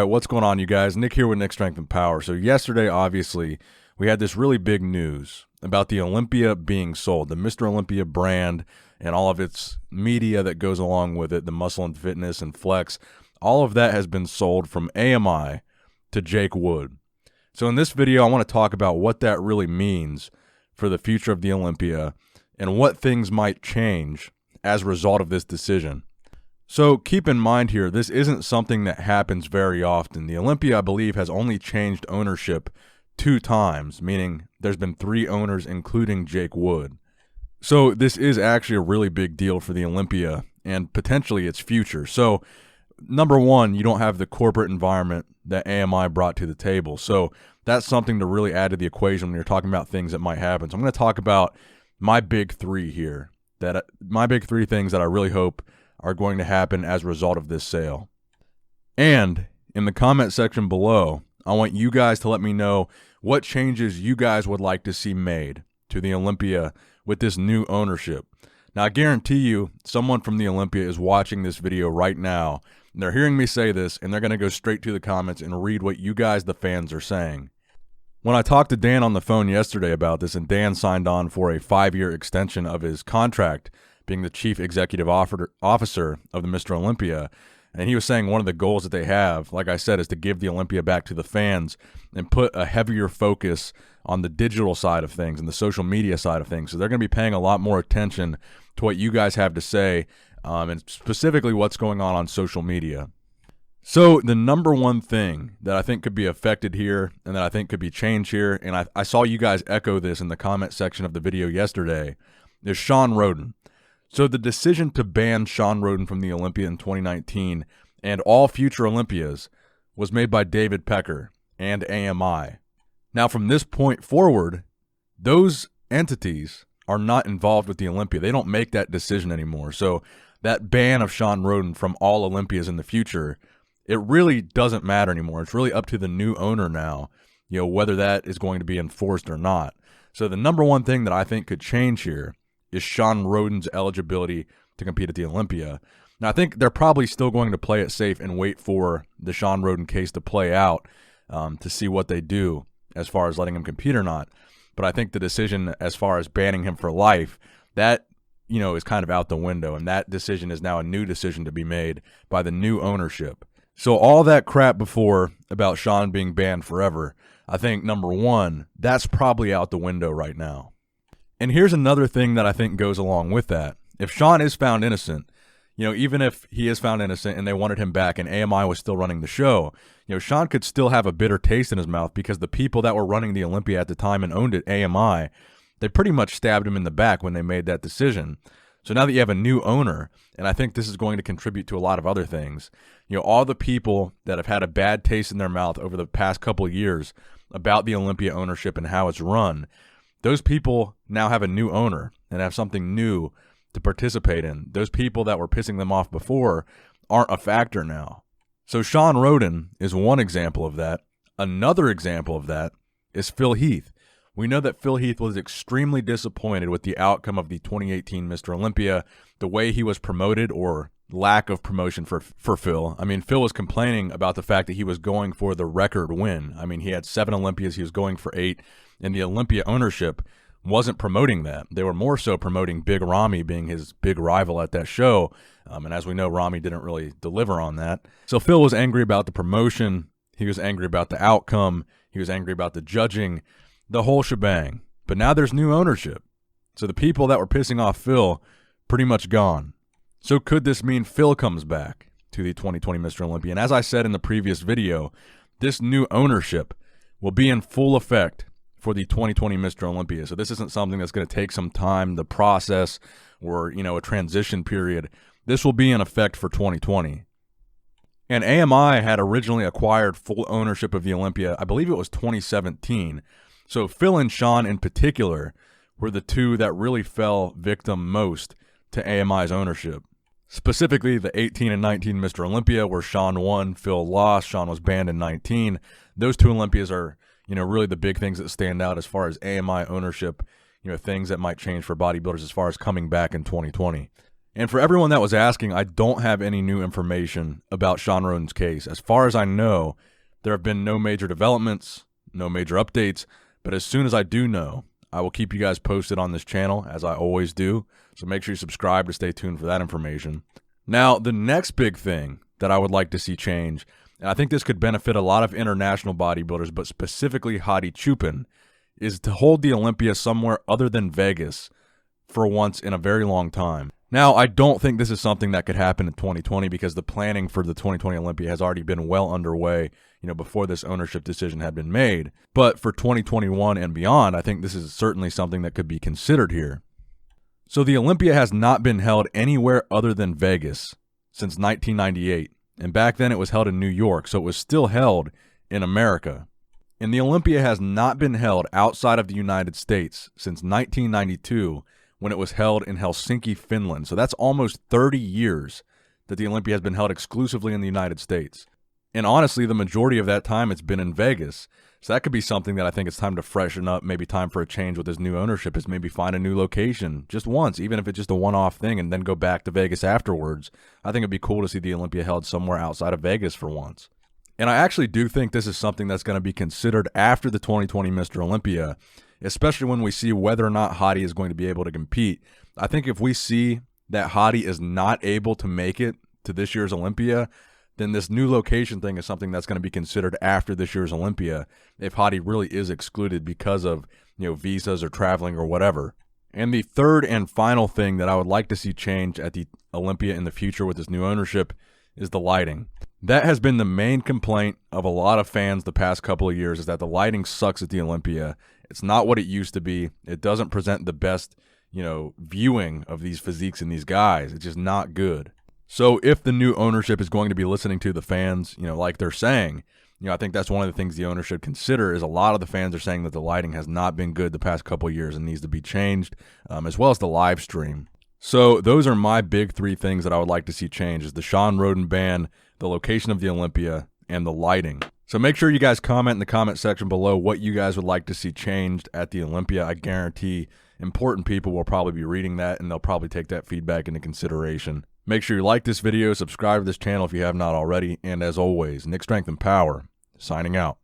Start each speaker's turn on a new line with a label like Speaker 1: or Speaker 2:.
Speaker 1: right, what's going on, you guys? Nick here with Nick Strength and Power. So yesterday, obviously, we had this really big news about the Olympia being sold, the Mr. Olympia brand and all of its media that goes along with it, the Muscle and Fitness and Flex. All of that has been sold from AMI to Jake Wood. So in this video, I want to talk about what that really means for the future of the Olympia and what things might change as a result of this decision. So keep in mind here, this isn't something that happens very often. The Olympia, I believe, has only changed ownership 2 times, meaning there's been 3 owners, including Jake Wood. So this is actually a really big deal for the Olympia and potentially its future. So number one, you don't have the corporate environment that AMI brought to the table. So that's something to really add to the equation when you're talking about things that might happen. So I'm going to talk about my big 3 here, my big 3 things that I really hope are going to happen as a result of this sale. And in the comment section below, I want you guys to let me know what changes you guys would like to see made to the Olympia with this new ownership. Now, I guarantee you someone from the Olympia is watching this video right now, and they're hearing me say this, and they're going to go straight to the comments and read what you guys, the fans, are saying. When I talked to Dan on the phone yesterday about this, and Dan signed on for a 5-year extension of his contract, being the chief executive officer of the Mr. Olympia, and he was saying one of the goals that they have, like I said, is to give the Olympia back to the fans and put a heavier focus on the digital side of things and the social media side of things. So they're going to be paying a lot more attention to what you guys have to say, and specifically what's going on social media. So the number one thing that I think could be affected here and that I think could be changed here, and I saw you guys echo this in the comment section of the video yesterday, is Shawn Rhoden. So the decision to ban Shawn Rhoden from the Olympia in 2019 and all future Olympias was made by David Pecker and AMI. Now, from this point forward, those entities are not involved with the Olympia. They don't make that decision anymore. So that ban of Shawn Rhoden from all Olympias in the future, it really doesn't matter anymore. It's really up to the new owner now, whether that is going to be enforced or not. So the number one thing that I think could change here is Shawn Rhoden's eligibility to compete at the Olympia. Now, I think they're probably still going to play it safe and wait for the Shawn Rhoden case to play out to see what they do as far as letting him compete or not. But I think the decision as far as banning him for life, that is kind of out the window, and that decision is now a new decision to be made by the new ownership. So all that crap before about Shawn being banned forever, I think, number one, that's probably out the window right now. And here's another thing that I think goes along with that. If Shawn is found innocent, even if he is found innocent and they wanted him back and AMI was still running the show, Shawn could still have a bitter taste in his mouth because the people that were running the Olympia at the time and owned it, AMI, they pretty much stabbed him in the back when they made that decision. So now that you have a new owner, and I think this is going to contribute to a lot of other things, all the people that have had a bad taste in their mouth over the past couple of years about the Olympia ownership and how it's run, those people now have a new owner and have something new to participate in. Those people that were pissing them off before aren't a factor now. So Shawn Rhoden is one example of that. Another example of that is Phil Heath. We know that Phil Heath was extremely disappointed with the outcome of the 2018 Mr. Olympia, the way he was promoted or lack of promotion for Phil. I mean, Phil was complaining about the fact that he was going for the record win. I mean, he had 7 Olympias, he was going for 8, and the Olympia ownership wasn't promoting that. They were more so promoting Big Ramy being his big rival at that show, and as we know, Ramy didn't really deliver on that. So Phil was angry about the promotion, he was angry about the outcome, he was angry about the judging, the whole shebang. But now there's new ownership. So the people that were pissing off Phil, pretty much gone. So could this mean Phil comes back to the 2020 Mr. Olympia? And as I said in the previous video, this new ownership will be in full effect for the 2020 Mr. Olympia. So this isn't something that's going to take some time, the process, or a transition period. This will be in effect for 2020. And AMI had originally acquired full ownership of the Olympia, I believe it was 2017. So Phil and Shawn in particular were the two that really fell victim most to AMI's ownership. Specifically the 18 and 19 Mr. Olympia, where Shawn won, Phil lost. Shawn was banned in 19. Those 2 Olympias are, really the big things that stand out as far as AMI ownership, things that might change for bodybuilders as far as coming back in 2020. And for everyone that was asking, I don't have any new information about Sean Roden's case. As far as I know, there have been no major developments, no major updates, but as soon as I do know, I will keep you guys posted on this channel, as I always do. So make sure you subscribe to stay tuned for that information. Now, the next big thing that I would like to see change, and I think this could benefit a lot of international bodybuilders, but specifically Hadi Choopan, is to hold the Olympia somewhere other than Vegas for once in a very long time. Now, I don't think this is something that could happen in 2020 because the planning for the 2020 Olympia has already been well underway, before this ownership decision had been made. But for 2021 and beyond, I think this is certainly something that could be considered here. So the Olympia has not been held anywhere other than Vegas since 1998. And back then it was held in New York, so it was still held in America. And the Olympia has not been held outside of the United States since 1992, when it was held in Helsinki, Finland. So that's almost 30 years that the Olympia has been held exclusively in the United States. And honestly, the majority of that time it's been in Vegas. So that could be something that I think it's time to freshen up, maybe time for a change with this new ownership, is maybe find a new location just once, even if it's just a one-off thing, and then go back to Vegas afterwards. I think it'd be cool to see the Olympia held somewhere outside of Vegas for once. And I actually do think this is something that's going to be considered after the 2020 Mr. Olympia, especially when we see whether or not Hadi is going to be able to compete. I think if we see that Hadi is not able to make it to this year's Olympia, then this new location thing is something that's going to be considered after this year's Olympia if Hadi really is excluded because of, visas or traveling or whatever. And the third and final thing that I would like to see change at the Olympia in the future with this new ownership is the lighting. That has been the main complaint of a lot of fans the past couple of years, is that the lighting sucks at the Olympia. It's not what it used to be. It doesn't present the best, viewing of these physiques and these guys. It's just not good. So if the new ownership is going to be listening to the fans, like they're saying, I think that's one of the things the owner should consider, is a lot of the fans are saying that the lighting has not been good the past couple of years and needs to be changed, as well as the live stream. So those are my big three things that I would like to see change, is the Sean Roden ban, the location of the Olympia, and the lighting. So make sure you guys comment in the comment section below what you guys would like to see changed at the Olympia. I guarantee important people will probably be reading that, and they'll probably take that feedback into consideration. Make sure you like this video, subscribe to this channel if you have not already, and as always, Nick Strength and Power, signing out.